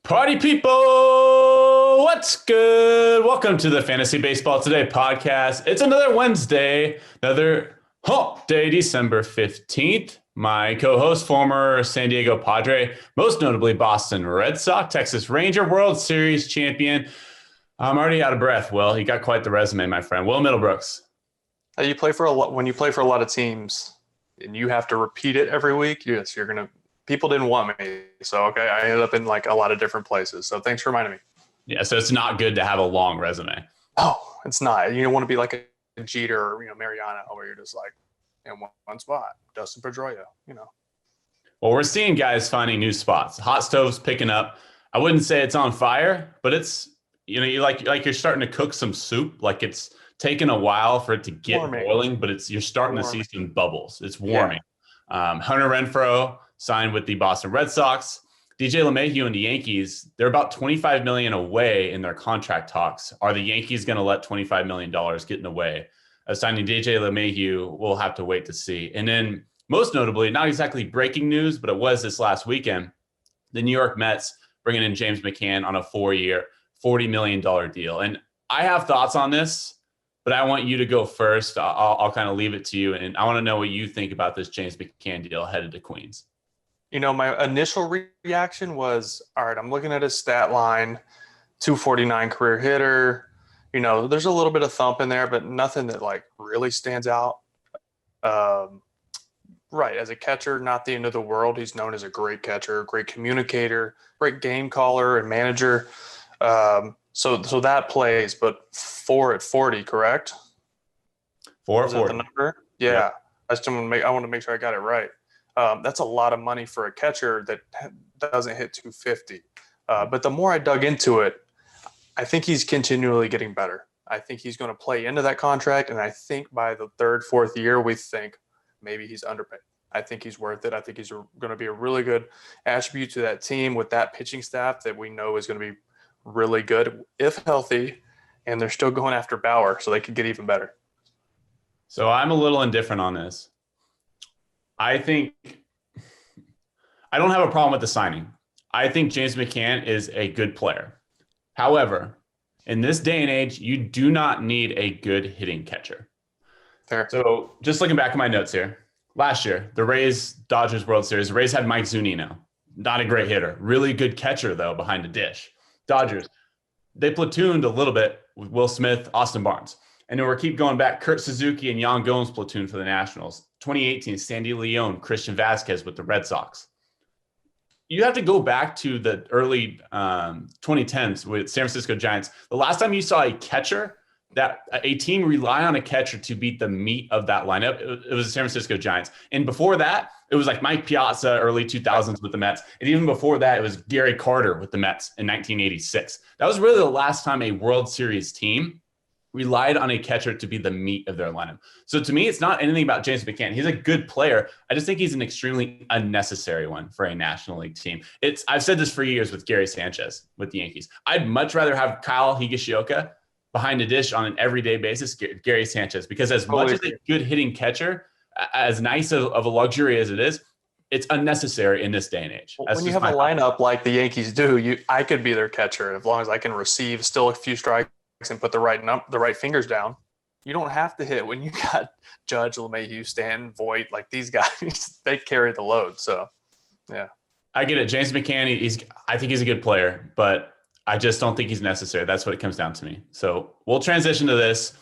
Party people, what's good? Welcome to the Fantasy Baseball Today podcast. It's another Wednesday, another hump day, December 15th. My co-host, former San Diego Padre, most notably Boston Red Sox, Texas Ranger, World Series champion. I'm already out of breath. Will, you got quite the resume, my friend. Will Middlebrooks. You play for a lot when you play for a lot of teams and you have to repeat it every week. Yes, you're gonna. People didn't want me, so okay, I ended up in like a lot of different places. So thanks for reminding me. Yeah, so it's not good to have a long resume. Oh, it's not. You don't want to be like a Jeter or Mariano, where you're just like in one spot. Dustin Pedroia, Well, we're seeing guys finding new spots. Hot stove's picking up. I wouldn't say it's on fire, but it's you like you're starting to cook some soup. Like it's taken a while for it to get boiling, but you're starting to see some bubbles. It's warming. Yeah. Hunter Renfroe signed with the Boston Red Sox. DJ LeMahieu and the Yankees, they're about $25 million away in their contract talks. Are the Yankees going to let $25 million get in the way of signing DJ LeMahieu? We'll have to wait to see. And then most notably, not exactly breaking news, but it was this last weekend, the New York Mets bringing in James McCann on a 4-year, $40 million deal. And I have thoughts on this, but I want you to go first. I'll kind of leave it to you. And I want to know what you think about this James McCann deal headed to Queens. My initial reaction was, all right, I'm looking at his stat line, 249 career hitter. There's a little bit of thump in there, but nothing that like really stands out. Right. As a catcher, not the end of the world. He's known as a great catcher, great communicator, great game caller and manager. So that plays, but 4 at 40, correct? 4 at 40. Is that the number? Yeah. I want to make sure I got it right. That's a lot of money for a catcher that doesn't hit 250. But the more I dug into it, I think he's continually getting better. I think he's going to play into that contract. And I think by the third, fourth year, we think maybe he's underpaid. I think he's worth it. I think he's going to be a really good attribute to that team with that pitching staff that we know is going to be really good if healthy. And they're still going after Bauer, so they could get even better. So I'm a little indifferent on this. I think I don't have a problem with the signing. I think James McCann is a good player. However, in this day and age, you do not need a good hitting catcher. Fair. So just looking back at my notes here, last year, the Rays-Dodgers World Series, the Rays had Mike Zunino. Not a great hitter. Really good catcher, though, behind the dish. Dodgers, they platooned a little bit with Will Smith, Austin Barnes. And then we'll keep going back. Kurt Suzuki and Yan Gomes platoon for the Nationals. 2018, Sandy Leon, Christian Vasquez with the Red Sox. You have to go back to the early 2010s with San Francisco Giants. The last time you saw a catcher, that a team rely on a catcher to beat the meat of that lineup, it was the San Francisco Giants. And before that, it was like Mike Piazza, early 2000s with the Mets. And even before that, it was Gary Carter with the Mets in 1986. That was really the last time a World Series team relied on a catcher to be the meat of their lineup. So to me, it's not anything about James McCann. He's a good player. I just think he's an extremely unnecessary one for a National League team. I've said this for years with Gary Sanchez with the Yankees. I'd much rather have Kyle Higashioka behind the dish on an everyday basis, Gary Sanchez, because as much as a good hitting catcher, as nice of a luxury as it is, it's unnecessary in this day and age. When you have a lineup like the Yankees do, I could be their catcher as long as I can receive still a few strikes and put the right fingers down. You don't have to hit when you got Judge, LeMahieu, Stanton, Voit, like these guys. They carry the load. So, yeah, I get it. James McCann, I think he's a good player, but I just don't think he's necessary. That's what it comes down to me. So we'll transition to this.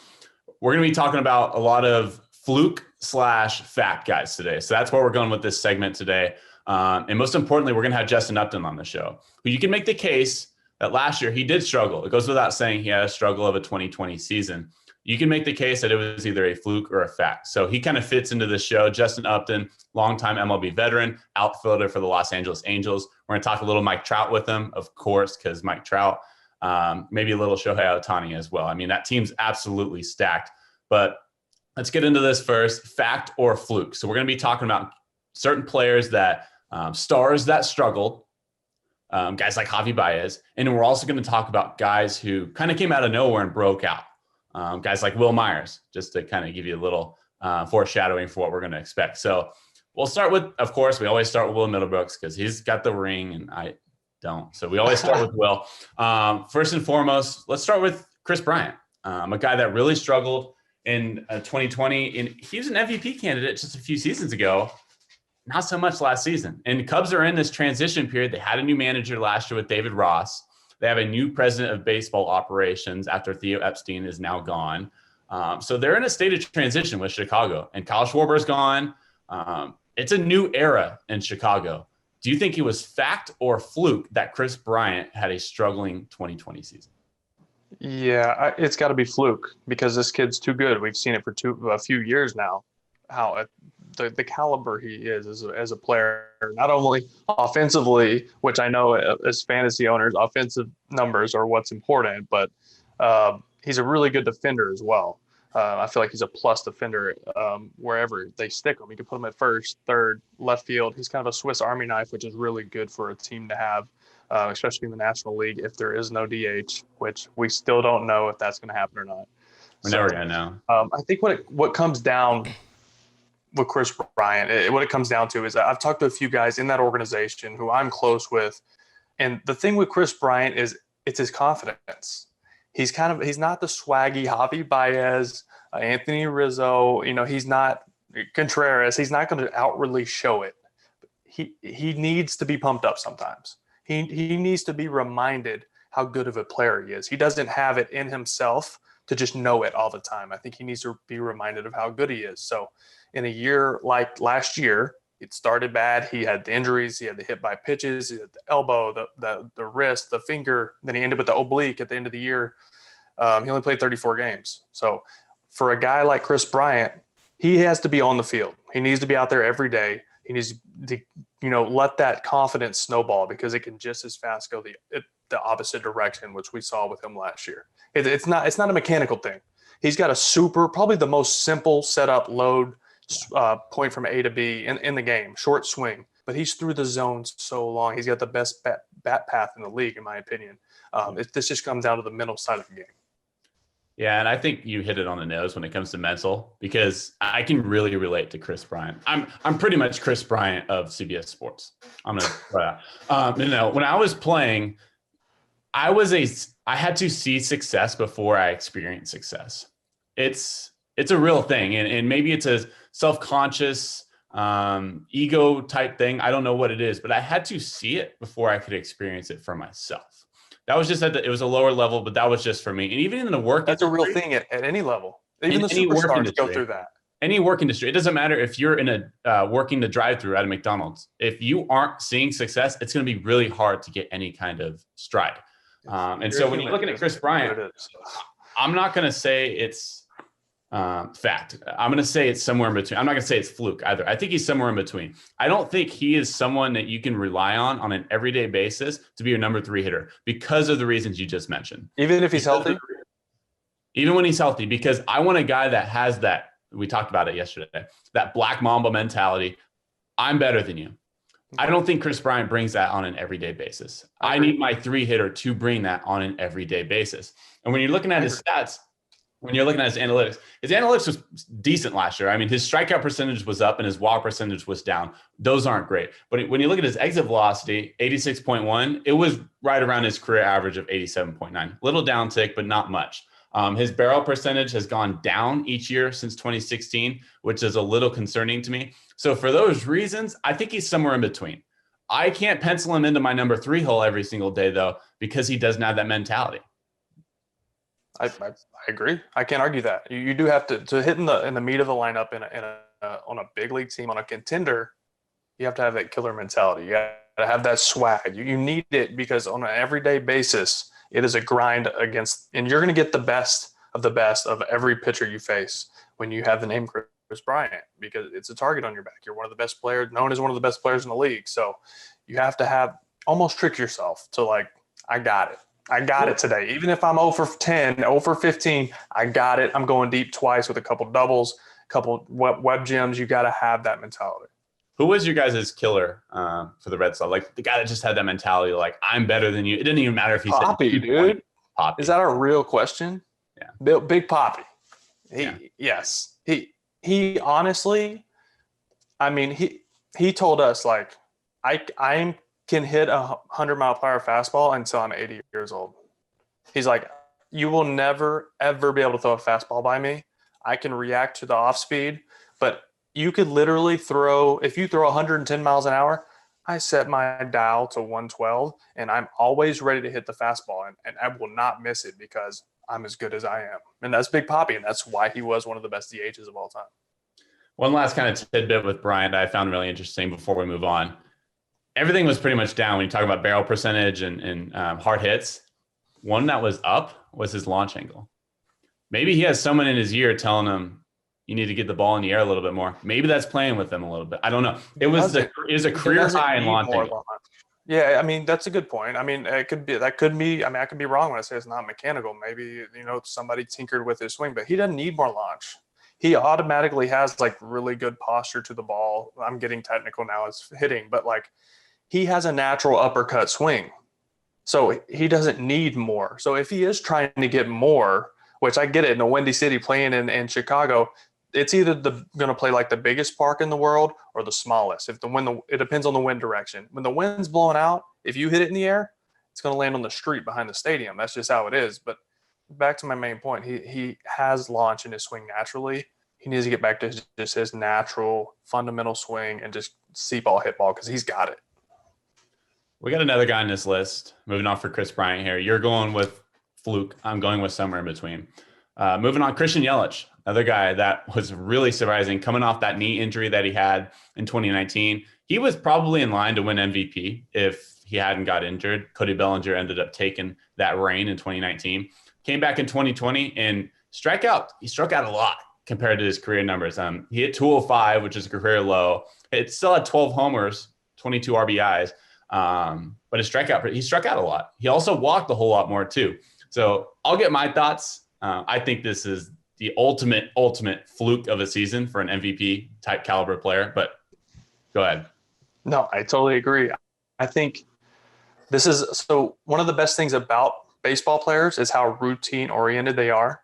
We're going to be talking about a lot of fluke/fact guys today. So that's where we're going with this segment today. And most importantly, we're going to have Justin Upton on the show, who you can make the case that last year he did struggle. It goes without saying he had a struggle of a 2020 season. You can make the case that it was either a fluke or a fact. So he kind of fits into the show. Justin Upton, longtime MLB veteran, outfielder for the Los Angeles Angels. We're going to talk a little Mike Trout with him, of course, because Mike Trout, maybe a little Shohei Ohtani as well. I mean, that team's absolutely stacked. But let's get into this first, fact or fluke. So we're going to be talking about certain players that stars that struggled, guys like Javi Baez. And then we're also going to talk about guys who kind of came out of nowhere and broke out. Guys like Will Myers, just to kind of give you a little foreshadowing for what we're going to expect. So we'll start with, of course, we always start with Will Middlebrooks because he's got the ring. And don't. So we always start with Will. First and foremost, let's start with Chris Bryant, a guy that really struggled in 2020. And he was an MVP candidate just a few seasons ago. Not so much last season. And the Cubs are in this transition period. They had a new manager last year with David Ross. They have a new president of baseball operations after Theo Epstein is now gone. So they're in a state of transition with Chicago. And Kyle Schwarber's gone. It's a new era in Chicago. Do you think it was fact or fluke that Chris Bryant had a struggling 2020 season? Yeah, it's got to be fluke because this kid's too good. We've seen it for a few years now. How the caliber he is as a player, not only offensively, which I know as fantasy owners, offensive numbers are what's important, but he's a really good defender as well. I feel like he's a plus defender wherever they stick him. You can put him at first, third, left field. He's kind of a Swiss Army knife, which is really good for a team to have, especially in the National League if there is no DH, which we still don't know if that's going to happen or not. We're never going to know. I think what comes down with Chris Bryant, what it comes down to is I've talked to a few guys in that organization who I'm close with. And the thing with Chris Bryant is it's his confidence. He's not the swaggy Javi Baez, Anthony Rizzo. He's not Contreras. He's not going to outwardly show it. He needs to be pumped up sometimes. He needs to be reminded how good of a player he is. He doesn't have it in himself to just know it all the time. I think he needs to be reminded of how good he is. So in a year like last year, it started bad. He had the injuries. He had the hit by pitches. He had the elbow, the wrist, the finger. Then he ended with the oblique at the end of the year. He only played 34 games. So for a guy like Chris Bryant, he has to be on the field. He needs to be out there every day. He needs to, let that confidence snowball because it can just as fast go the opposite direction, which we saw with him last year. It's not a mechanical thing. He's got probably the most simple setup load point from A to B in the game, short swing. But he's through the zone so long. He's got the best bat path in the league, in my opinion. This just comes down to the mental side of the game. Yeah, and I think you hit it on the nose when it comes to mental because I can really relate to Chris Bryant. I'm pretty much Chris Bryant of CBS Sports. I'm gonna try that. When I was playing, I had to see success before I experienced success. It's a real thing, and maybe it's a self-conscious ego type thing. I don't know what it is, but I had to see it before I could experience it for myself. That was just it was a lower level, but that was just for me. And even in the work that's industry, a real thing at any level. Even the superstars go through that. Any work industry, it doesn't matter if you're in working the drive-through at a McDonald's. If you aren't seeing success, it's going to be really hard to get any kind of stride. And so when you're looking at Chris Bryant, I'm not going to say it's fact. I'm going to say it's somewhere in between. I'm not going to say it's fluke either. I think he's somewhere in between. I don't think he is someone that you can rely on an everyday basis to be your number 3 hitter because of the reasons you just mentioned. Even if he's healthy? Even when he's healthy, because I want a guy that has that, we talked about it yesterday, that Black Mamba mentality. I'm better than you. I don't think Chris Bryant brings that on an everyday basis. I need my 3 hitter to bring that on an everyday basis. And when you're looking at his stats, when you're looking at his analytics was decent last year. I mean, his strikeout percentage was up and his walk percentage was down. Those aren't great. But when you look at his exit velocity, 86.1, it was right around his career average of 87.9. Little downtick, but not much. His barrel percentage has gone down each year since 2016, which is a little concerning to me. So for those reasons, I think he's somewhere in between. I can't pencil him into my number 3 hole every single day, though, because he doesn't have that mentality. I agree. I can't argue that. You do have to hit in the meat of the lineup on a big league team, on a contender. You have to have that killer mentality. You got to have that swag. You need it because on an everyday basis, it is a grind against, and you're going to get the best of every pitcher you face when you have the name Chris Bryant because it's a target on your back. You're one of the best players, known as one of the best players in the league. So you have to almost trick yourself to I got it. I got it today. Even if I'm 0 for 10, 0 for 15, I got it. I'm going deep twice with a couple doubles, a couple web gems. You got to have that mentality. Who was your guys' killer for the Red Sox? The guy that just had that mentality, I'm better than you. It didn't even matter if he Poppy, said dude. Poppy. Is that a real question? Yeah. Big Poppy. Yes. He honestly, I mean, he told us I'm can hit a 100-mile-per-hour fastball until I'm 80 years old. He's like, you will never, ever be able to throw a fastball by me. I can react to the off speed, but you could literally throw, if you throw 110 miles an hour, I set my dial to 112 and I'm always ready to hit the fastball, and I will not miss it because I'm as good as I am. And that's Big Papi, and that's why he was one of the best DHs of all time. One last kind of tidbit with Bryant I found really interesting before we move on. Everything was pretty much down when you talk about barrel percentage and hard hits. One that was up was his launch angle. Maybe he has someone in his ear telling him, you need to get the ball in the air a little bit more. Maybe that's playing with him a little bit. I don't know. It was a career high in launch angle. Yeah, I mean, that's a good point. I mean, I could be I could be wrong when I say it's not mechanical. Maybe, somebody tinkered with his swing, but he doesn't need more launch. He automatically has like really good posture to the ball. I'm getting technical now, it's hitting, but like he has a natural uppercut swing. So he doesn't need more. So if he is trying to get more, which I get it in a windy city playing in Chicago, it's either going to play like the biggest park in the world or the smallest. It depends on the wind direction. When the wind's blowing out, if you hit it in the air, it's going to land on the street behind the stadium. That's just how it is. But back to my main point, he has launch in his swing naturally. He needs to get back to just his natural fundamental swing and just see ball, hit ball, because he's got it. We got another guy on this list. Moving on for Chris Bryant here. You're going with Fluke. I'm going with somewhere in between. Moving on, Christian Yelich, another guy that was really surprising, coming off that knee injury that he had in 2019. He was probably in line to win MVP if he hadn't got injured. Cody Bellinger ended up taking that reign in 2019. Came back in 2020 and struck out. He struck out a lot compared to his career numbers. He hit 205, which is a career low. It still had 12 homers, 22 RBIs. But he struck out a lot. He also walked a whole lot more too. So I'll get my thoughts. I think this is the ultimate fluke of a season for an MVP type caliber player, but go ahead. No, I totally agree. I think this is, so one of the best things about baseball players is how routine oriented they are,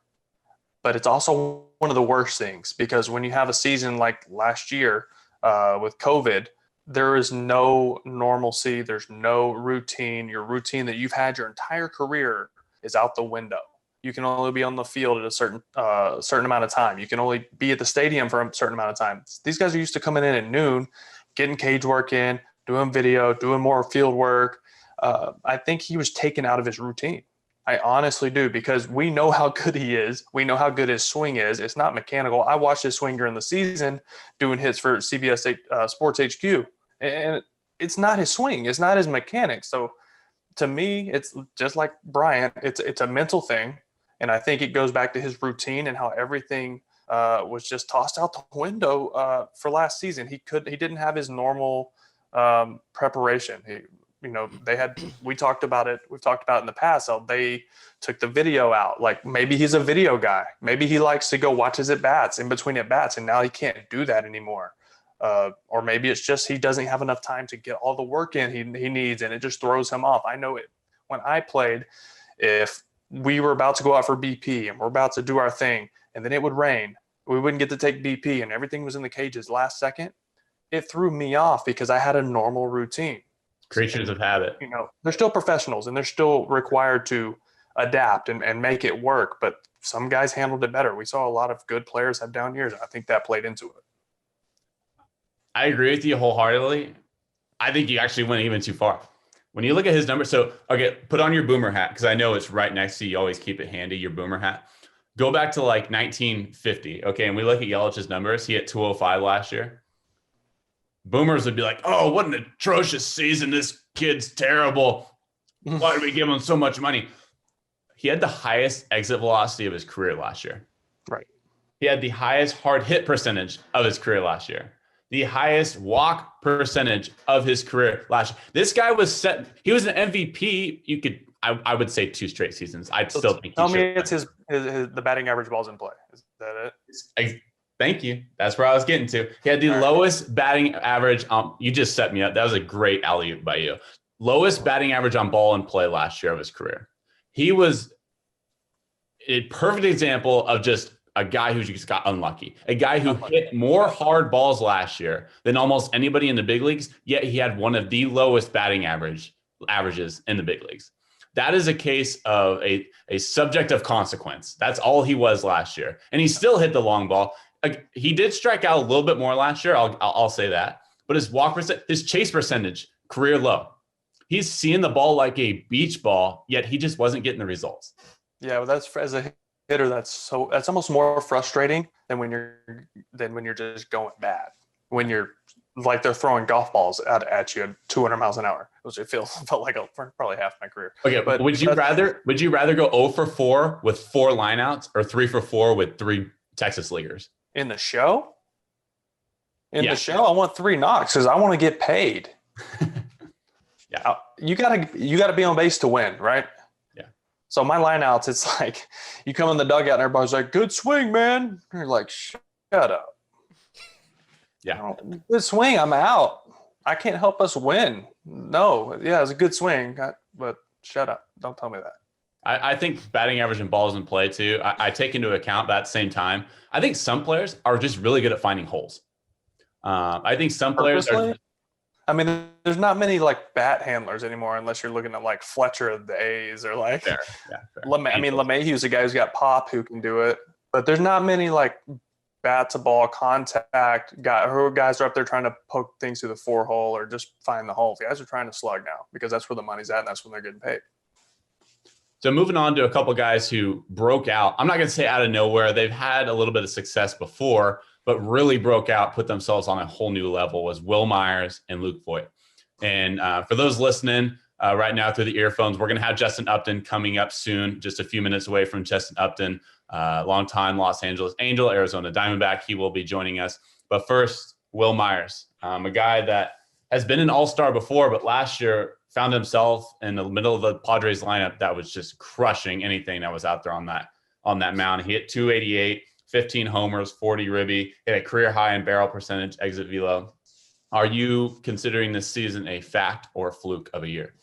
but it's also one of the worst things, because when you have a season like last year with COVID, there is no normalcy. There's no routine. Your routine that you've had your entire career is out the window. You can only be on the field at a certain amount of time. You can only be at the stadium for a certain amount of time. These guys are used to coming in at noon, getting cage work in, doing video, doing more field work. I think he was taken out of his routine. I honestly do, because we know how good he is. We know how good his swing is. It's not mechanical. I watched his swing during the season doing hits for CBS Sports HQ. And it's not his swing. It's not his mechanics. So to me, it's just like Bryant. It's a mental thing. And I think it goes back to his routine and how everything was just tossed out the window for last season. He didn't have his normal preparation. We talked about it. We've talked about it in the past. How they took the video out. Like maybe he's a video guy. Maybe he likes to go watch his at-bats in between at-bats, and now he can't do that anymore. Or maybe it's just he doesn't have enough time to get all the work in he needs, and it just throws him off. I know it. When I played, if we were about to go out for BP and we're about to do our thing, and then it would rain, we wouldn't get to take BP, and everything was in the cages last second, it threw me off because I had a normal routine. Creatures of habit. They're still professionals, and they're still required to adapt and make it work, but some guys handled it better. We saw a lot of good players have down years. I think that played into it. I agree with you wholeheartedly. I think you actually went even too far. When you look at his numbers, so okay, put on your boomer hat, because I know it's right next to you. You always keep it handy, your boomer hat. Go back to like 1950, okay, and we look at Yelich's numbers. He hit 205 last year. Boomers would be like, oh, what an atrocious season. This kid's terrible. Why did we give him so much money? He had the highest exit velocity of his career last year. Right. He had the highest hard hit percentage of his career last year. The highest walk percentage of his career last year. This guy was he was an MVP. I would say 2 straight seasons. I'd still think. Tell me it's the batting average balls in play. Is that it? Thank you. That's where I was getting to. He had the lowest batting average. You just set me up. That was a great alley-oop by you. Lowest batting average on ball in play last year of his career. He was a perfect example of just a guy who just got unlucky, a guy who hit more hard balls last year than almost anybody in the big leagues, yet he had one of the lowest batting averages in the big leagues. That is a case of a subject of consequence. That's all he was last year. And he still hit the long ball. He did strike out a little bit more last year. I'll say that. But his chase percentage, career low. He's seeing the ball like a beach ball, yet he just wasn't getting the results. Yeah, well, that's as a hitter, that's almost more frustrating than when you're just going bad. When you're like they're throwing golf balls at you at 200 miles an hour, which it felt like for probably half my career. Okay, but would you rather go 0 for 4 with 4 lineouts or 3 for 4 with 3 Texas leaguers? In the show? The show, I want 3 knocks because I want to get paid. Yeah. You gotta be on base to win, right? Yeah. So my lineouts, it's like you come in the dugout and everybody's like, "Good swing, man." And you're like, "Shut up." Yeah. Good swing. I'm out. I can't help us win. No. Yeah, it was a good swing, but shut up. Don't tell me that. I think batting average and balls in play too. I take into account that at the same time. I think some players are just really good at finding holes. I think some players are. I mean, there's not many like bat handlers anymore, unless you're looking at like Fletcher of the A's or like. Fair. LeMahieu's a guy who's got pop who can do it, but there's not many like bat to ball contact guys are up there trying to poke things through the 4-hole or just find the hole. Guys are trying to slug now because that's where the money's at and that's when they're getting paid. So moving on to a couple guys who broke out. I'm not going to say out of nowhere. They've had a little bit of success before, but really broke out, put themselves on a whole new level was Wil Myers and Luke Voit. And for those listening right now through the earphones, we're going to have Justin Upton coming up soon, just a few minutes away from Justin Upton, longtime Los Angeles Angel, Arizona Diamondback. He will be joining us. But first, Wil Myers, a guy that has been an all-star before, but last year found himself in the middle of the Padres lineup that was just crushing anything that was out there on that mound. He hit 288. 15 homers, 40 ribby, hit a career high in barrel percentage, exit velo. Are you considering this season a fact or a fluke of a year?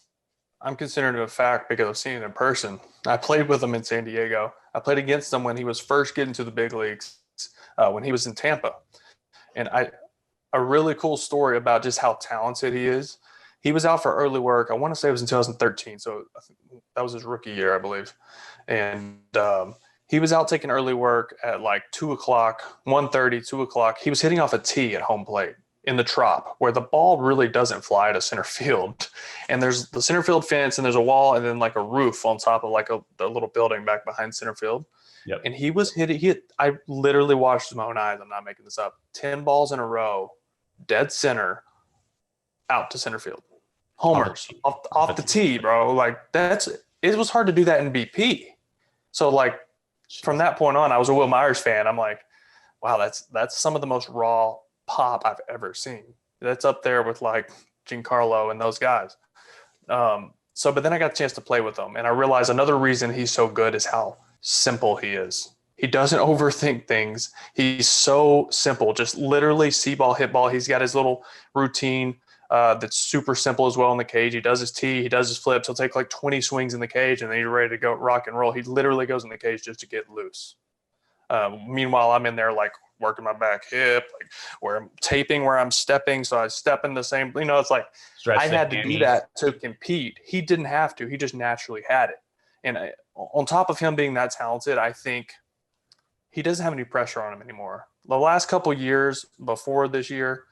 I'm considering it a fact because I've seen it in person. I played with him in San Diego. I played against him when he was first getting to the big leagues, when he was in Tampa. And a really cool story about just how talented he is. He was out for early work. I want to say it was in 2013. So I think that was his rookie year, I believe. And he was out taking early work at like 2 o'clock, 1:30, 2 o'clock. He was hitting off a tee at home plate in the trop where the ball really doesn't fly to center field. And there's the center field fence and there's a wall and then like a roof on top of like a little building back behind center field. Yep. And he was hitting, I literally watched with my own eyes. I'm not making this up. 10 balls in a row, dead center, out to center field. Homers off the tee, bro. Like it was hard to do that in BP. So like, from that point on, I was a Wil Myers fan. I'm like, wow, that's some of the most raw pop I've ever seen. That's up there with like Giancarlo and those guys. But then I got a chance to play with him, and I realized another reason he's so good is how simple he is. He doesn't overthink things. He's so simple, just literally see ball, hit ball. He's got his little routine that's super simple as well in the cage. He does his tee, he does his flips. He'll take like 20 swings in the cage and then he's ready to go rock and roll. He literally goes in the cage just to get loose. Meanwhile, I'm in there like working my back hip, like where I'm taping, where I'm stepping. So I step in the same, it's like I had to do that to compete. He didn't have to. He just naturally had it. And on top of him being that talented, I think he doesn't have any pressure on him anymore. The last couple of years before this year,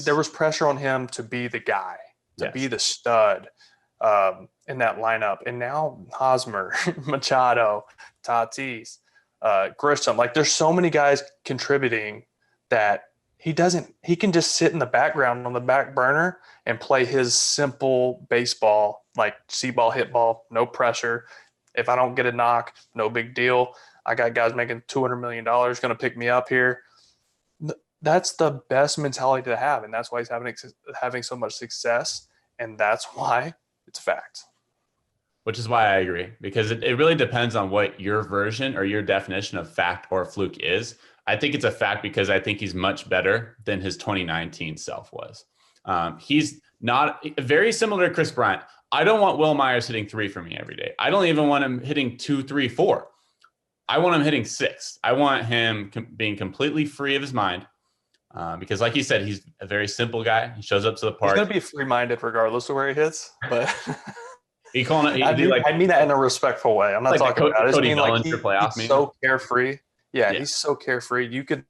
there was pressure on him to be the guy, to be the stud in that lineup. And now Hosmer, Machado, Tatis, Grisham, like there's so many guys contributing that he can just sit in the background on the back burner and play his simple baseball, like see ball, hit ball, no pressure. If I don't get a knock, no big deal. I got guys making $200 million going to pick me up here. That's the best mentality to have, and that's why he's having so much success, and that's why it's a fact. Which is why I agree, because it really depends on what your version or your definition of fact or fluke is. I think it's a fact because I think he's much better than his 2019 self was. He's not very similar to Chris Bryant. I don't want Wil Myers hitting 3 for me every day. I don't even want him hitting 2, 3, 4. I want him hitting 6. I want him being completely free of his mind. Because like you said, he's a very simple guy. He shows up to the He's park. going to be free-minded regardless of where he hits, but He calling it. I mean that in a respectful way. I'm not like talking about it. I just Cody mean like Bellinger playoff he's meme. so carefree. Yeah, he's so carefree. You could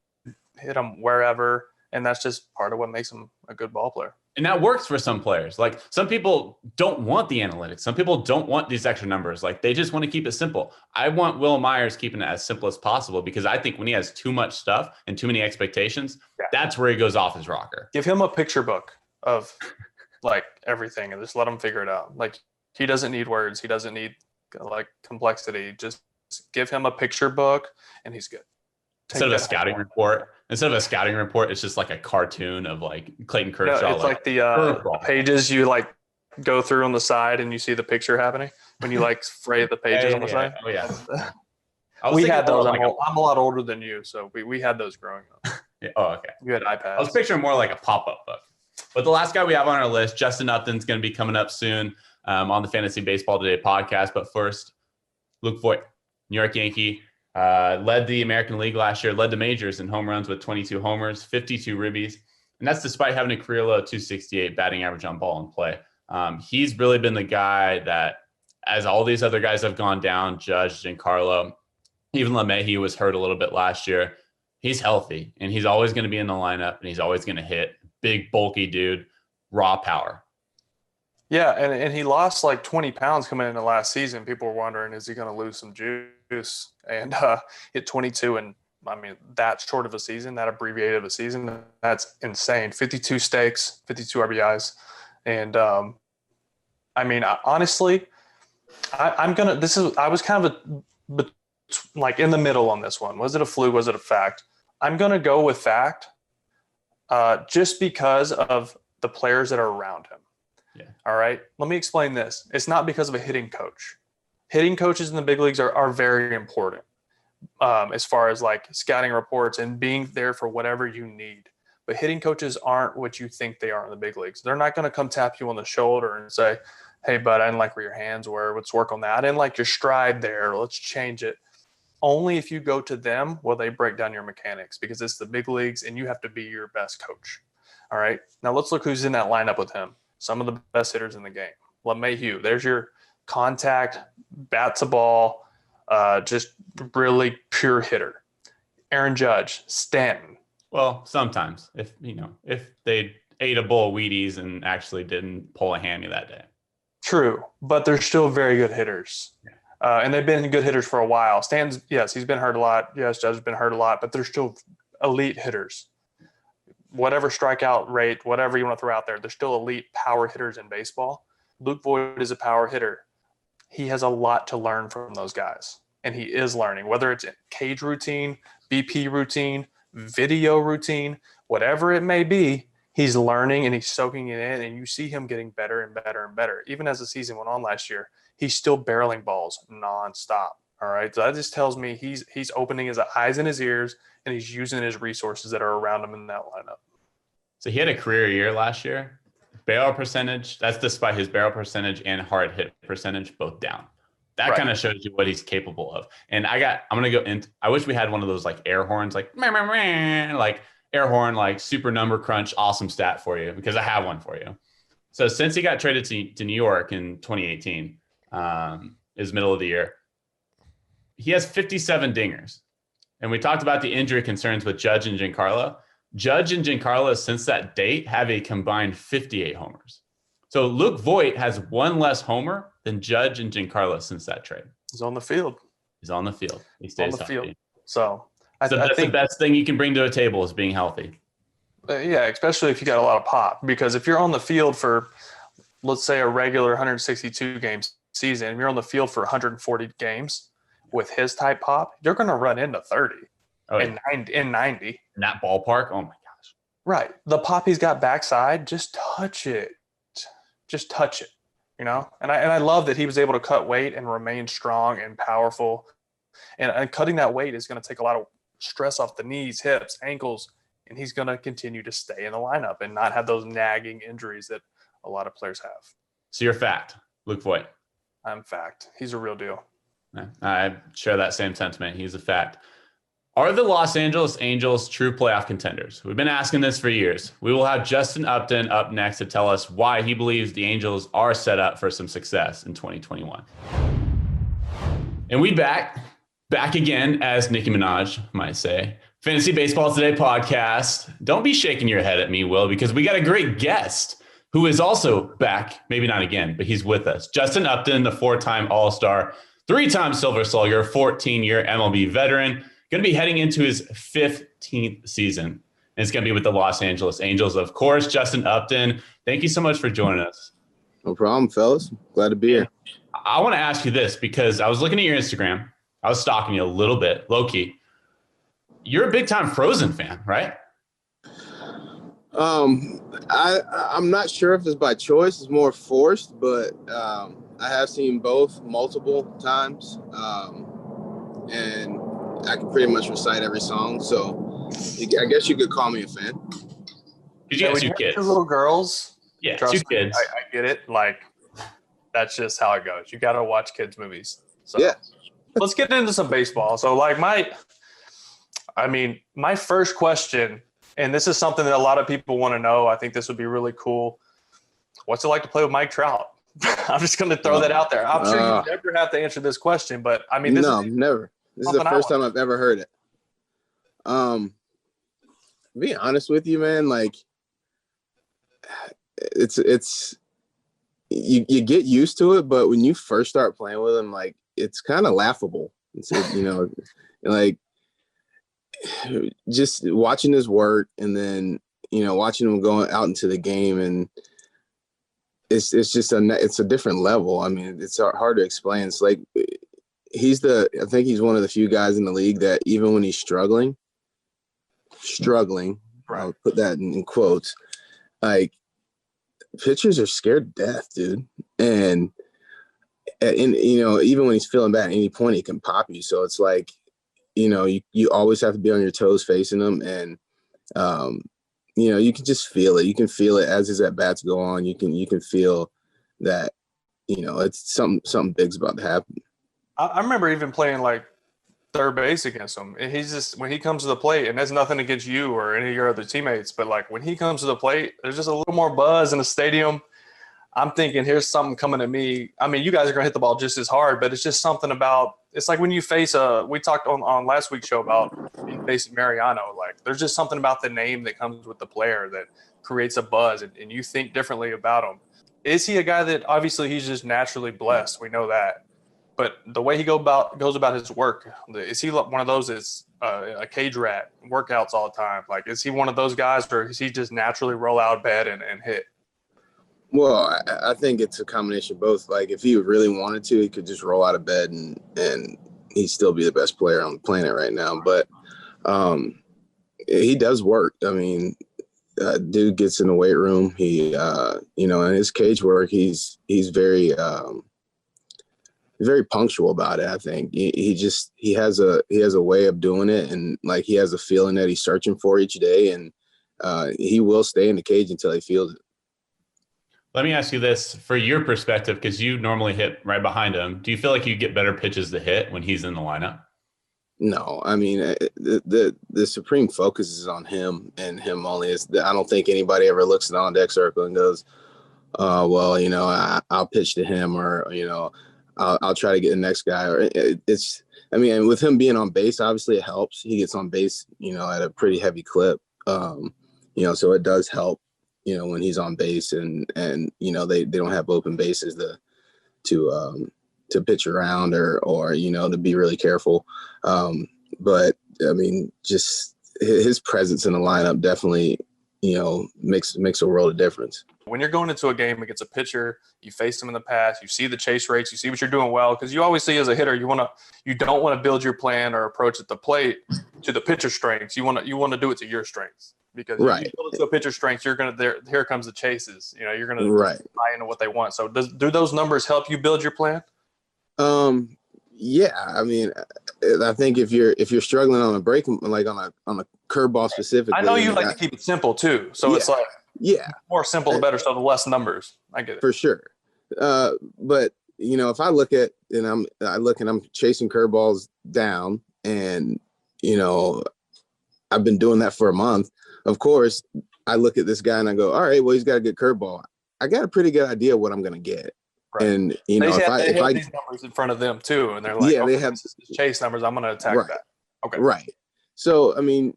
hit him wherever, and that's just part of what makes him a good ball player. And that works for some players. Like some people don't want the analytics. Some people don't want these extra numbers. Like they just want to keep it simple. I want Will Myers keeping it as simple as possible because I think when he has too much stuff and too many expectations, that's where he goes off his rocker. Give him a picture book of like everything and just let him figure it out. Like he doesn't need words. He doesn't need like complexity. Just give him a picture book and he's good. Instead of a scouting report, it's just like a cartoon of like Clayton Kershaw. No, it's like the pages you like go through on the side and you see the picture happening when you like fray the pages on the side. Oh yeah. We had those. I'm a lot older than you, so we had those growing up. Yeah. Oh, okay. You had iPads. I was picturing more like a pop-up book. But the last guy we have on our list, Justin Upton's going to be coming up soon on the Fantasy Baseball Today podcast. But first, Luke Voit, New York Yankee. Led the American League last year, led the majors in home runs with 22 homers, 52 ribbies. And that's despite having a career low 268 batting average on ball and play. He's really been the guy that, as all these other guys have gone down, Judge, Giancarlo, even LeMahieu was hurt a little bit last year. He's healthy, and he's always going to be in the lineup, and he's always going to hit. Big, bulky dude, raw power. Yeah, and he lost like 20 pounds coming into last season. People were wondering, is he going to lose some juice? And hit 22, and I mean, that short of a season, that abbreviated of a season, that's insane. 52 stakes, 52 RBIs. And I mean, honestly, I was kind of like in the middle on this one. Was it a fluke? Was it a fact? I'm going to go with fact just because of the players that are around him. Yeah. All right. Let me explain this. It's not because of a hitting coach. Hitting coaches in the big leagues are very important as far as like scouting reports and being there for whatever you need. But hitting coaches aren't what you think they are in the big leagues. They're not going to come tap you on the shoulder and say, hey, bud, I didn't like where your hands were. Let's work on that. I didn't like your stride there. Let's change it. Only if you go to them will they break down your mechanics because it's the big leagues and you have to be your best coach. All right. Now let's look who's in that lineup with him. Some of the best hitters in the game. LeMahieu, there's your contact, bats a ball, just really pure hitter. Aaron Judge, Stanton. Well, sometimes if they ate a bowl of Wheaties and actually didn't pull a hammy that day. True, but they're still very good hitters. Yeah. And they've been good hitters for a while. Stanton's, yes, he's been hurt a lot. Yes, Judge has been hurt a lot, but they're still elite hitters. Whatever strikeout rate, whatever you want to throw out there, they're still elite power hitters in baseball. Luke Voit is a power hitter. He has a lot to learn from those guys, and he is learning, whether it's cage routine, BP routine, video routine, whatever it may be, he's learning and he's soaking it in, and you see him getting better and better and better. Even as the season went on last year, he's still barreling balls nonstop. All right, so that just tells me he's opening his eyes and his ears, and he's using his resources that are around him in that lineup. So he had a career year last year. Barrel percentage, that's despite his barrel percentage and hard hit percentage both down. That kind of shows you what he's capable of. And I'm going to go in. I wish we had one of those like air horns, like air horn, like super number crunch, awesome stat for you, because I have one for you. So since he got traded to New York in 2018, is middle of the year, he has 57 dingers. And we talked about the injury concerns with Judge and Giancarlo. Judge and Giancarlo since that date have a combined 58 homers. So Luke Voit has one less homer than Judge and Giancarlo since that trade. He's on the field. He stays healthy. Field. So that's the best thing you can bring to a table is being healthy. Yeah, especially if you got a lot of pop. Because if you're on the field for, let's say, a regular 162 game season, if you're on the field for 140 games with his type pop, you're going to run into 30 in 90. In that ballpark, oh my gosh. Right. The pop he's got backside, just touch it. Just touch it, you know? And I love that he was able to cut weight and remain strong and powerful. And cutting that weight is going to take a lot of stress off the knees, hips, ankles, and he's going to continue to stay in the lineup and not have those nagging injuries that a lot of players have. So you're fact, Luke Voit. I'm fact. He's a real deal. I share that same sentiment. He's a fact. Are the Los Angeles Angels true playoff contenders? We've been asking this for years. We will have Justin Upton up next to tell us why he believes the Angels are set up for some success in 2021. And we back again, as Nicki Minaj might say. Fantasy Baseball Today podcast. Don't be shaking your head at me, Will, because we got a great guest who is also back. Maybe not again, but he's with us. Justin Upton, the 4-time All-Star, 3-time Silver Slugger, 14-year MLB veteran. Going to be heading into his 15th season. And it's going to be with the Los Angeles Angels, of course. Justin Upton, thank you so much for joining us. No problem, fellas. Glad to be here. I want to ask you this because I was looking at your Instagram. I was stalking you a little bit, low-key. You're a big-time Frozen fan, right? I'm not sure if it's by choice. It's more forced, but I have seen both multiple times. And I can pretty much recite every song, so I guess you could call me a fan. Did you have 2 kids? 2 little girls. Yeah, Trust 2 me, kids. I get it. Like, that's just how it goes. You got to watch kids' movies. So Yeah. Let's get into some baseball. So, like, my first question, and this is something that a lot of people want to know. I think this would be really cool. What's it like to play with Mike Trout? I'm just going to throw that out there. I'm sure you never have to answer this question, but I mean, never. This is the first time I've ever heard it. Being honest with you, man, like it's you get used to it, but when you first start playing with him, like it's kind of laughable. It's like just watching his work and then watching him going out into the game, and it's just it's a different level. I mean, it's hard to explain. It's like I think he's one of the few guys in the league that even when he's struggling, right. I'll put that in quotes, like pitchers are scared to death, dude. And even when he's feeling bad, at any point he can pop you. So it's like, you always have to be on your toes facing him. And, you can just feel it. You can feel it as his at-bats go on. You can feel that, it's something big's about to happen. I remember even playing like third base against him. And he's just, when he comes to the plate, and that's nothing against you or any of your other teammates, but like when he comes to the plate, there's just a little more buzz in the stadium. I'm thinking, here's something coming at me. I mean, you guys are going to hit the ball just as hard, but it's just something about, it's like when you face we talked on last week's show about facing Mariano. Like there's just something about the name that comes with the player that creates a buzz, and you think differently about him. Is he a guy that obviously he's just naturally blessed? We know that. But the way he goes about his work, is he one of those that's a cage rat, workouts all the time? Like, is he one of those guys, or is he just naturally roll out of bed and hit? Well, I think it's a combination of both. Like, if he really wanted to, he could just roll out of bed and he'd still be the best player on the planet right now. But he does work. I mean, dude gets in the weight room. He, in his cage work, he's very very punctual about it. I think he has a way of doing it, and like he has a feeling that he's searching for each day, and he will stay in the cage until he feels it. Let me ask you this, for your perspective, because you normally hit right behind him. Do you feel like you get better pitches to hit when he's in the lineup? No, I mean, the supreme focus is on him and him only. I don't think anybody ever looks at the on-deck circle and goes, I'll pitch to him, or, I'll try to get the next guy. Or with him being on base, obviously it helps. He gets on base, at a pretty heavy clip. So it does help, when he's on base and they don't have open bases to pitch around or to be really careful. But I mean, just his presence in the lineup definitely, makes a world of difference. When you're going into a game against a pitcher, you faced them in the past, you see the chase rates, you see what you're doing well, because you always see as a hitter, you don't want to build your plan or approach at the plate to the pitcher's strengths. You want to do it to your strengths, because if you build it to a pitcher's strengths, here comes the chases. You're gonna buy into what they want. So do those numbers help you build your plan? Yeah, I mean, I think if you're struggling on a break, like on a curveball specifically, I know you like to keep it simple too. So it's like, more simple the better. So the less numbers, I get it for sure. But if I look at and I'm chasing curveballs down, and I've been doing that for a month. Of course, I look at this guy and I go, all right, well, he's got a good curveball. I got a pretty good idea what I'm going to get. Right. And they have these numbers in front of them too, and they're like, they have chase numbers. I'm going to attack that. Okay. Right. So, I mean,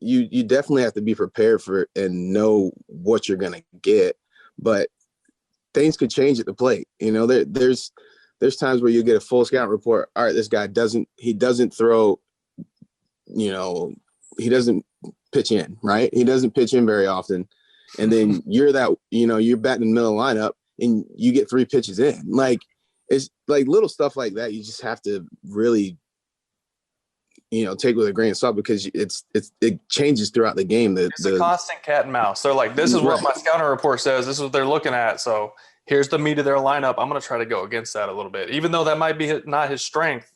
you definitely have to be prepared for it and know what you're going to get, but things could change at the plate. There's times where you get a full scout report. All right, this guy doesn't throw, he doesn't pitch in, right? He doesn't pitch in very often. And then you're batting in the middle of the lineup and you get 3 pitches in. Like, it's like little stuff like that. You just have to really, take with a grain of salt, because it changes throughout the game. It's a constant cat and mouse. They're like, this is what my scouting report says. This is what they're looking at. So here's the meat of their lineup. I'm going to try to go against that a little bit, even though that might be not his strength.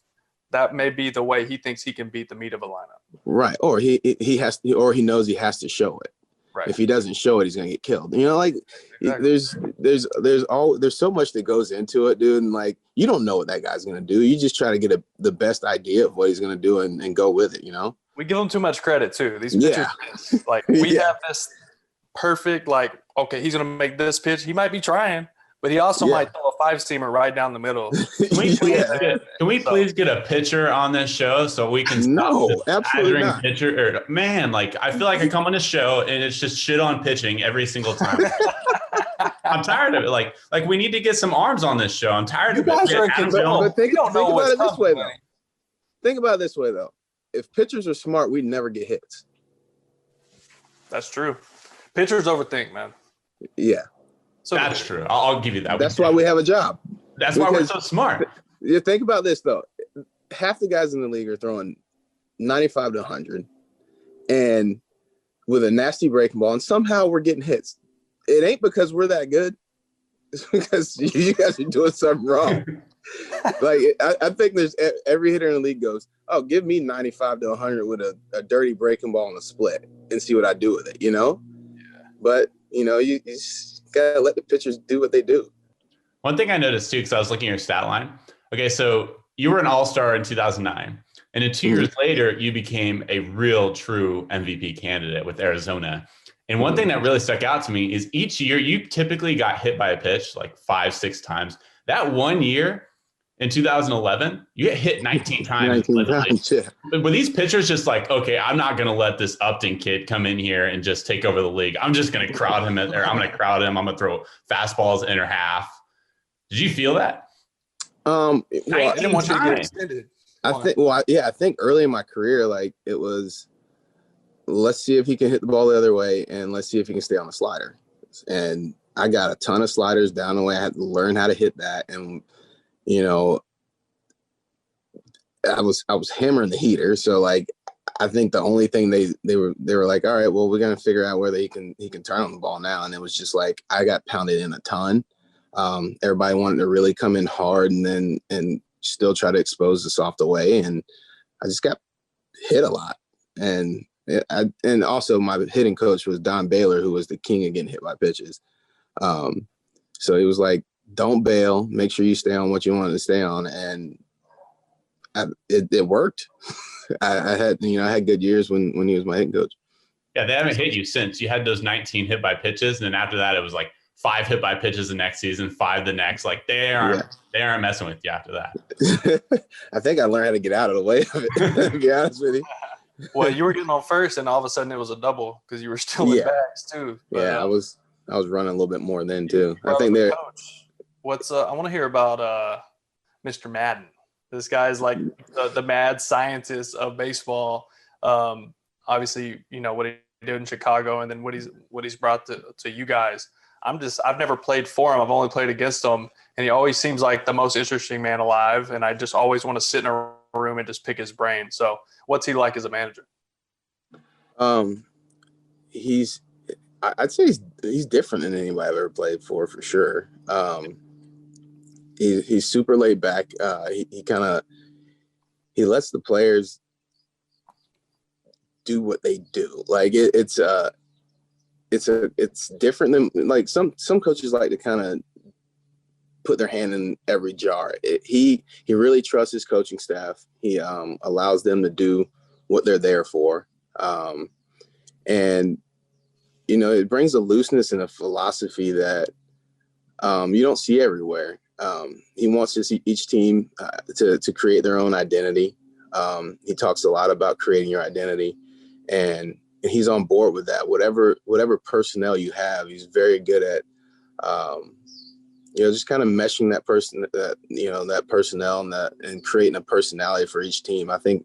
That may be the way he thinks he can beat the meat of a lineup. Right. Or he has to, or he knows he has to show it. Right. If he doesn't show it, he's going to get killed. Exactly. There's so much that goes into it, dude. And like, you don't know what that guy's going to do. You just try to get the best idea of what he's going to do and go with it. We give him too much credit too. These pitchers, we have this perfect, okay, he's going to make this pitch. He might be trying, but he also might throw a 5-seamer right down the middle. Can we please get a pitcher on this show so we can absolutely not. Pitcher? Man, I feel like I come on this show and it's just shit on pitching every single time. I'm tired of it. Like we need to get some arms on this show. I'm tired of it. Think about it this way, though. Think about it this way, though. If pitchers are smart, we'd never get hits. That's true. Pitchers overthink, man. Yeah. So that's true. I'll give you that. That's why we have a job. That's why we're so smart. You think about this, though. Half the guys in the league are throwing 95 to 100 and with a nasty breaking ball, and somehow we're getting hits. It ain't because we're that good. It's because you guys are doing something wrong. I think there's every hitter in the league goes, oh, give me 95 to 100 with a dirty breaking ball and a split and see what I do with it, Yeah. But, you just got to let the pitchers do what they do. One thing I noticed too, because I was looking at your stat line. Okay, so you were an all-star in 2009. And then 2 years later, you became a real true MVP candidate with Arizona. And one thing that really stuck out to me is each year you typically got hit by a pitch 5-6 times. That 1 year in 2011, you get hit 19 times. 19 times, yeah. Were these pitchers just okay, I'm not going to let this Upton kid come in here and just take over the league. I'm just going to crowd him in there. I'm going to crowd him. I'm going to throw fastballs inner half. Did you feel that? I didn't want you to get extended. I think early in my career, it was, let's see if he can hit the ball the other way, and let's see if he can stay on the slider. And I got a ton of sliders down the way. I had to learn how to hit that, and I was hammering the heater. So I think the only thing they were like, all right, well, we're gonna figure out whether he can turn on the ball now. And it was just I got pounded in a ton. Everybody wanted to really come in hard and still try to expose the soft away, and I just got hit a lot. And also my hitting coach was Don Baylor, who was the king of getting hit by pitches. So he was like, don't bail, make sure you stay on what you wanted to stay on. And it worked. I had good years when he was my hitting coach. Yeah, they haven't hit you since. You had those 19 hit by pitches, and then after that, it was 5 hit by pitches the next season, 5 the next. They aren't messing with you after that. I think I learned how to get out of the way of it, to be honest with you. Well, you were getting on first, and all of a sudden it was a double because you were still in bags too. But, I was running a little bit more then too. I think they're. Coach, I want to hear about Mr. Madden. This guy's the mad scientist of baseball. Obviously, what he did in Chicago, and then what he's brought to you guys. I've never played for him. I've only played against him, and he always seems like the most interesting man alive. And I just always want to sit in a room and just pick his brain. So, what's he like as a manager? I'd say he's different than anybody I've ever played for sure. He's super laid back. He lets the players do what they do. It's different than some coaches like to kind of put their hand in every jar. He really trusts his coaching staff. He allows them to do what they're there for. And, you know, it brings a looseness and a philosophy that you don't see everywhere. He wants to see each team to create their own identity. He talks a lot about creating your identity, and he's on board with that. Whatever personnel you have, he's very good at, you know, just kind of meshing that personnel and creating a personality for each team. I think,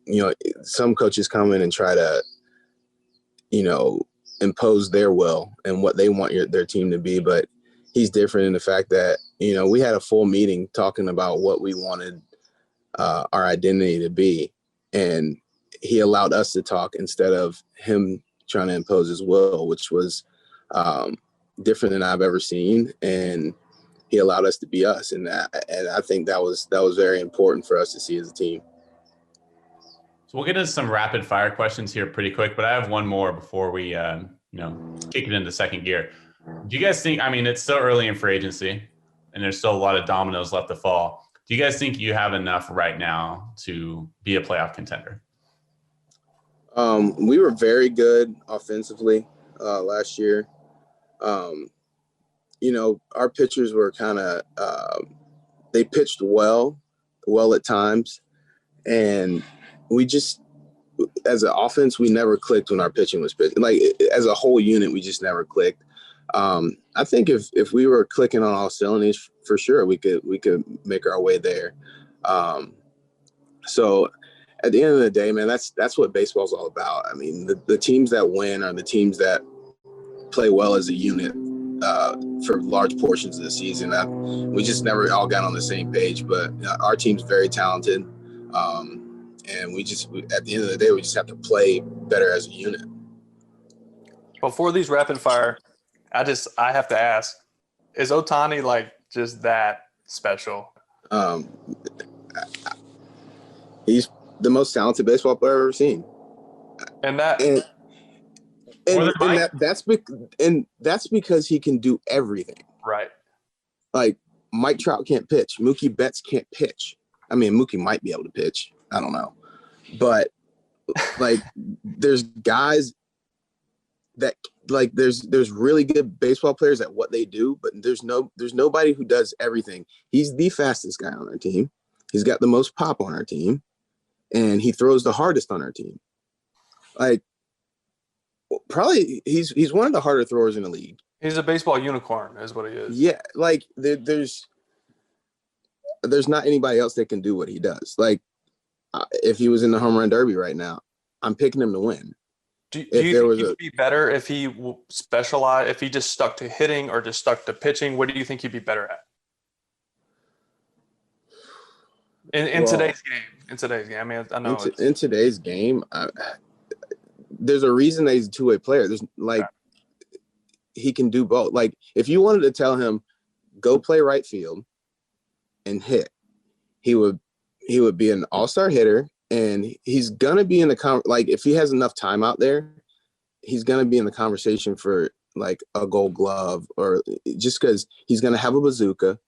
you know, some coaches come in and try to, you know, impose their will and what they want their team to be. But he's different in the fact that, you know, we had a full meeting talking about what we wanted our identity to be. And he allowed us to talk instead of him trying to impose his will, which was different than I've ever seen. And he allowed us to be us. And I think that was very important for us to see as a team. So we'll get into some rapid fire questions here pretty quick, but I have one more before we, you know, kick it into second gear. Do you guys think, I mean, it's still early in free agency and there's still a lot of dominoes left to fall. Do you guys think you have enough right now to be a playoff contender? We were very good offensively last year. You know, our pitchers were kind of, they pitched well at times. And we just, as an offense, we never clicked when our pitching was pitching. Like, as a whole unit, we just never clicked. I think if we were clicking on all cylinders, for sure, we could make our way there. So at the end of the day, man, that's what baseball's all about. I mean, the teams that win are the teams that play well as a unit for large portions of the season. We just never all got on the same page, but our team's very talented. And at the end of the day, we just have to play better as a unit. Before these rapid fire, I have to ask, is Ohtani like just that special? He's the most talented baseball player I've ever seen. And that's because he can do everything. Right. Like, Mike Trout can't pitch. Mookie Betts can't pitch. I mean, Mookie might be able to pitch. I don't know. But, like, there's guys that, like, there's really good baseball players at what they do, but there's nobody who does everything. He's the fastest guy on our team. He's got the most pop on our team, and he throws the hardest on our team. Like, probably he's one of the harder throwers in the league. He's a baseball unicorn, is what he is. Yeah, like there's not anybody else that can do what he does. Like, if he was in the home run derby right now, I'm picking him to win. Do you think he'd be better if he specialized, if he just stuck to hitting or just stuck to pitching? What do you think he'd be better at? In today's game, I mean, I know in today's game, there's a reason that he's a two-way player. There's he can do both. Like, if you wanted to tell him, go play right field and hit, he would be an all-star hitter, and he's gonna be in the like, if he has enough time out there, he's gonna be in the conversation for like a Gold Glove, or just because he's gonna have a bazooka.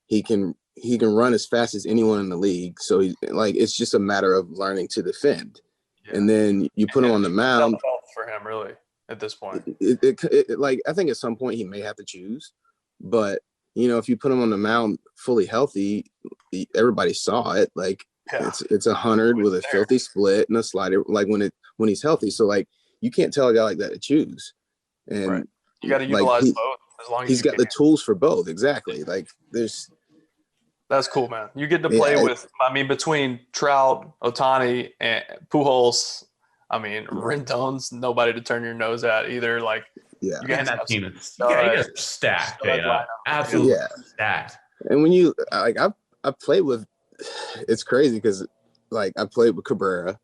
He can run as fast as anyone in the league. So he's like, it's just a matter of learning to defend. Yeah. And then you put him on the mound. For him, really, at this point. Like, I think at some point he may have to choose, but you know, if you put him on the mound fully healthy, everybody saw it. Like, it's 100 with a filthy split and a slider. Like, when he's healthy, so like, you can't tell a guy like that to choose. And you got to utilize both as long as he's got the tools for both. Exactly. Like, that's cool, man. You get to play with, I mean, between Trout, Ohtani, and Pujols, I mean, Rendon's nobody to turn your nose at either. Like, you guys have team. You guys are stacked. Absolutely stacked. And when you, like, I played with, it's crazy because, like, I played with Cabrera,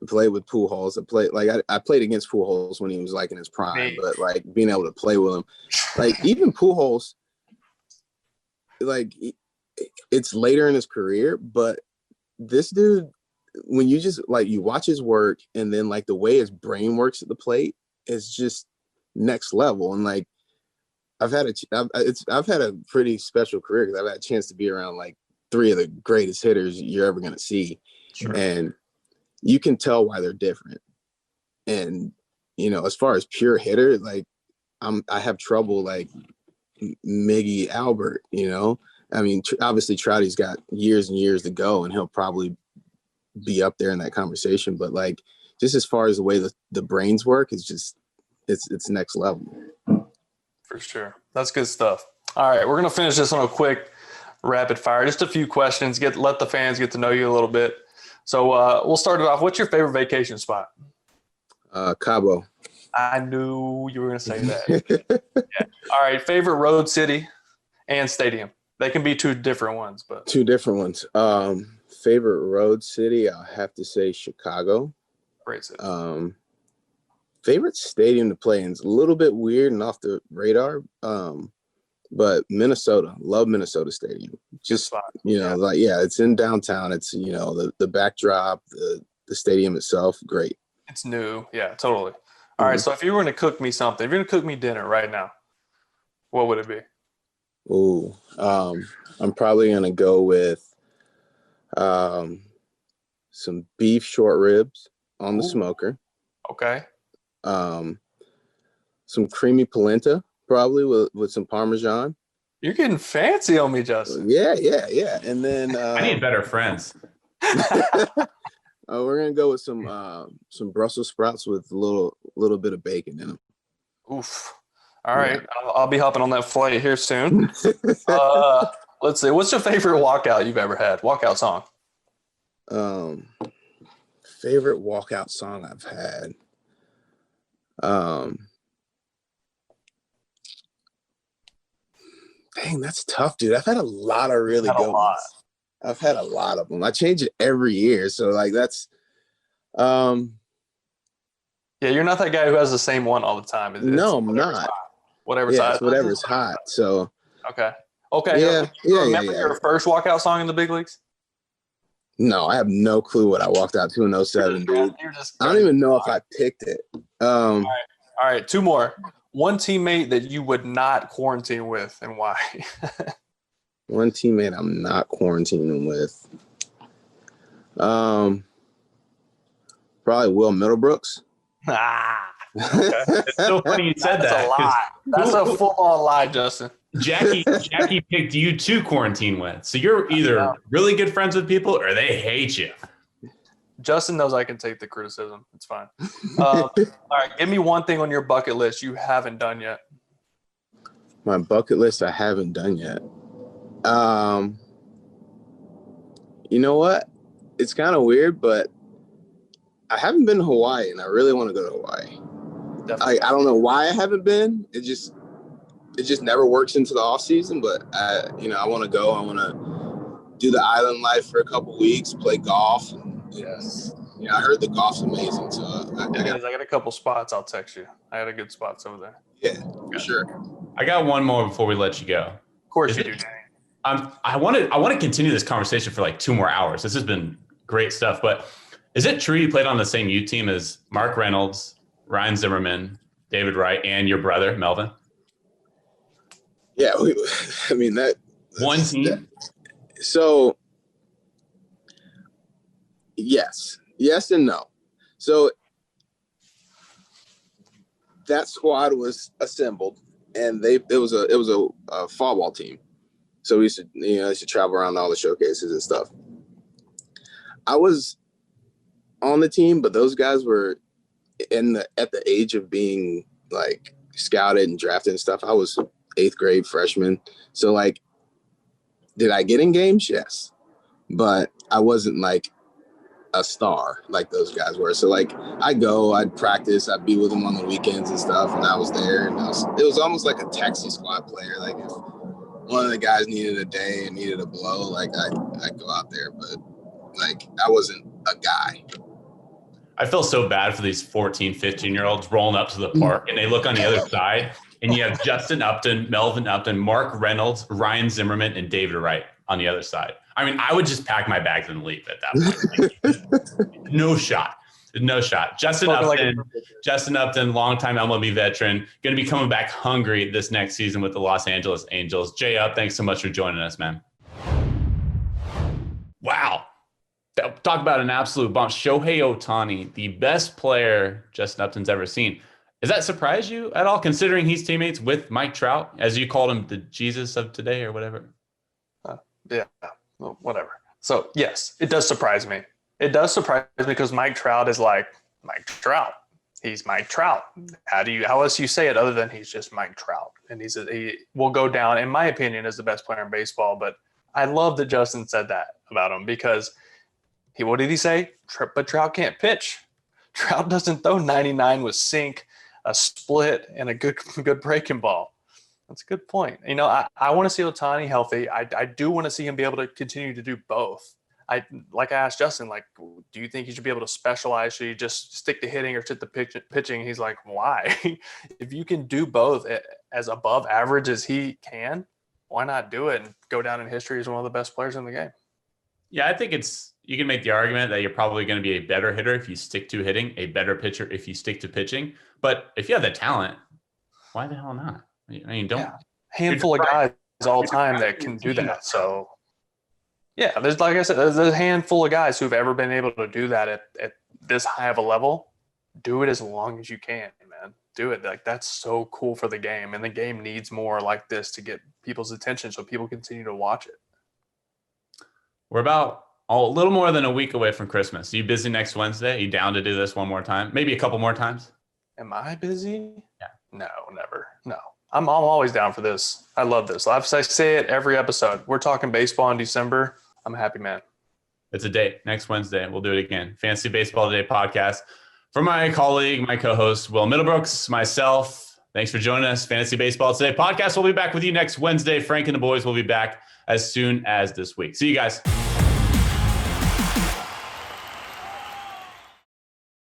I played with Pujols, I played against Pujols when he was like in his prime, but like being able to play with him, like, even Pujols, like, it's later in his career, but this dude, when you just like, you watch his work and then like the way his brain works at the plate is just next level. And like, I've had a pretty special career because I've had a chance to be around like three of the greatest hitters you're ever gonna see, Sure. and you can tell why they're different. And as far as pure hitter, like I have trouble like Miggy Albert. I mean, obviously Trouty's got years and years to go, and he'll probably be up there in that conversation. But like, just as far as the way the brains work, it's next level. For sure. That's good stuff. All right, we're gonna finish this on a quick rapid fire. Just a few questions. Let the fans get to know you a little bit. So we'll start it off. What's your favorite vacation spot? Cabo. I knew you were gonna say that. Yeah. All right, favorite road city and stadium. They can be two different ones, but two different ones. Favorite road city, I'll have to say Chicago. great city. Favorite stadium to play in is a little bit weird and off the radar. But Minnesota, love Minnesota Stadium. Just, it's in downtown. It's, the backdrop, the stadium itself, great. It's new. Yeah, totally. All right. So if you were going to cook me something, if you're going to cook me dinner right now, what would it be? Ooh, I'm probably going to go with some beef short ribs on the smoker. Okay. Some creamy polenta, probably with some Parmesan. You're getting fancy on me, Justin. Yeah. And then I need better friends. We're gonna go with some Brussels sprouts with a little bit of bacon in them. Oof. All right. Yeah. I'll be hopping on that flight here soon. Let's see. What's your favorite walkout you've ever had? Walkout song. Favorite walkout song I've had. Dang, that's tough, dude. I've had a lot of really good ones. I've had a lot of them. I change it every year, so like that's. Yeah, you're not that guy who has the same one all the time. No, I'm not. Whatever's hot. Whatever's hot. So. Okay. Yeah. Remember your first walkout song in the big leagues? No, I have no clue what I walked out to in 07, dude. I don't even know if I picked it. All right. Two more. One teammate that you would not quarantine with and why? One teammate I'm not quarantining with. Probably Will Middlebrooks. Okay. It's so funny you said that. That's a lie. That's a full-on lie, Justin. Jackie picked you to quarantine with. So you're either really good friends with people or they hate you. Justin knows I can take the criticism. It's fine. All right. Give me one thing on your bucket list you haven't done yet. My bucket list I haven't done yet. You know what? It's kind of weird, but I haven't been to Hawaii, and I really want to go to Hawaii. Definitely. I don't know why I haven't been. It just never works into the off season, but I want to go. I want to do the island life for a couple weeks, play golf. And, yes. I heard the golf's amazing. So I got a couple spots. I'll text you. I got a good spots over there. Yeah, for sure. I got one more before we let you go. Of course you do, Danny. I want to continue this conversation for like 2 more hours. This has been great stuff, but is it true you played on the same U team as Mark Reynolds, Ryan Zimmerman, David Wright, and your brother, Melvin? Yeah, that one team. So yes and no. So that squad was assembled, and it was a fall ball team. So we used to travel around all the showcases and stuff. I was on the team, but those guys were at the age of being like scouted and drafted and stuff. I was 8th grade freshman. So like, did I get in games? Yes. But I wasn't like a star like those guys were. So like I'd practice, I'd be with them on the weekends and stuff. And I was there, and it was almost like a taxi squad player. Like if one of the guys needed a day and needed a blow, like I'd go out there, but like I wasn't a guy. I feel so bad for these 14, 15-year-olds rolling up to the park, and they look on the other side, and you have Justin Upton, Melvin Upton, Mark Reynolds, Ryan Zimmerman, and David Wright on the other side. I mean, I would just pack my bags and leave at that point. Like, no shot. No shot. Justin Upton, longtime MLB veteran, going to be coming back hungry this next season with the Los Angeles Angels. Jay Up, thanks so much for joining us, man. Wow. Talk about an absolute bomb. Shohei Ohtani, the best player Justin Upton's ever seen. Does that surprise you at all, considering he's teammates with Mike Trout, as you called him, the Jesus of today or whatever? Yeah, well, whatever. So, yes, it does surprise me. It does surprise me because Mike Trout is like Mike Trout. He's Mike Trout. How else you say it other than he's just Mike Trout? And he will go down, in my opinion, as the best player in baseball. But I love that Justin said that about him because what did he say? But Trout can't pitch. Trout doesn't throw 99 with sink, a split, and a good breaking ball. That's a good point. I want to see Ohtani healthy. I do want to see him be able to continue to do both. I asked Justin, do you think he should be able to specialize? Should he just stick to hitting or stick to pitching? He's like, why? If you can do both as above average as he can, why not do it and go down in history as one of the best players in the game? Yeah, I think you can make the argument that you're probably going to be a better hitter if you stick to hitting, a better pitcher if you stick to pitching. But if you have the talent, why the hell not? I mean, handful of guys all time that can do that. So yeah, there's a handful of guys who've ever been able to do that at this high of a level. Do it as long as you can, man. Do it. That's so cool for the game, and the game needs more like this to get people's attention so people continue to watch it. We're about a little more than a week away from Christmas. Are you busy next Wednesday? Are you down to do this one more time? Maybe a couple more times? Am I busy? Yeah. No, never. No. I'm always down for this. I love this. I say it every episode. We're talking baseball in December. I'm a happy man. It's a date. Next Wednesday, we'll do it again. Fantasy Baseball Today podcast. For my colleague, my co-host, Will Middlebrooks, myself, thanks for joining us. Fantasy Baseball Today podcast. We'll be back with you next Wednesday. Frank and the boys will be back as soon as this week. See you guys.